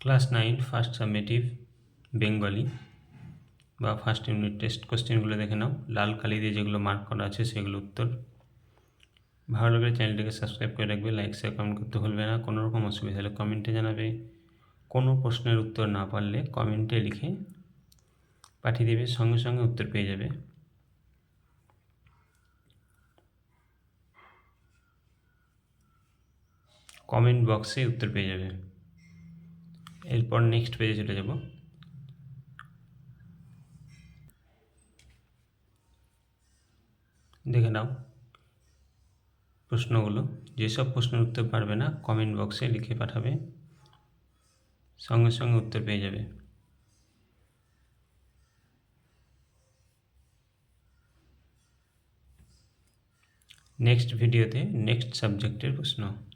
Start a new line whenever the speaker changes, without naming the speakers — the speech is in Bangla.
ক্লাস 9 ফার্স্ট সামেটিভ বেঙ্গলি বা ফার্স্ট ইউনিট টেস্ট কোশ্চেনগুলো দেখে নাও। লাল কালি দিয়ে যেগুলো মার্ক করা আছে সেগুলো উত্তর। ভালো লাগলে চ্যানেলটিকে সাবস্ক্রাইব করে রাখবে, লাইক শেয়ার কমেন্ট করতে ভুলবে না। কোনো রকম অসুবিধা হলে কমেন্টে জানাবে। কোনো প্রশ্নের উত্তর না পারলে কমেন্টে লিখে পাঠিয়ে দেবে, সঙ্গে সঙ্গে উত্তর পেয়ে যাবে। কমেন্ট বক্সে উত্তর পেয়ে যাবে। এরপর নেক্সট পেজে চলে যাব। দেখে নাও প্রশ্নগুলো। যেসব প্রশ্নের উত্তর পারবে না কমেন্ট বক্সে লিখে পাঠাবে, সঙ্গে সঙ্গে উত্তর পেয়ে যাবে। নেক্সট ভিডিওতে নেক্সট সাবজেক্টের প্রশ্ন।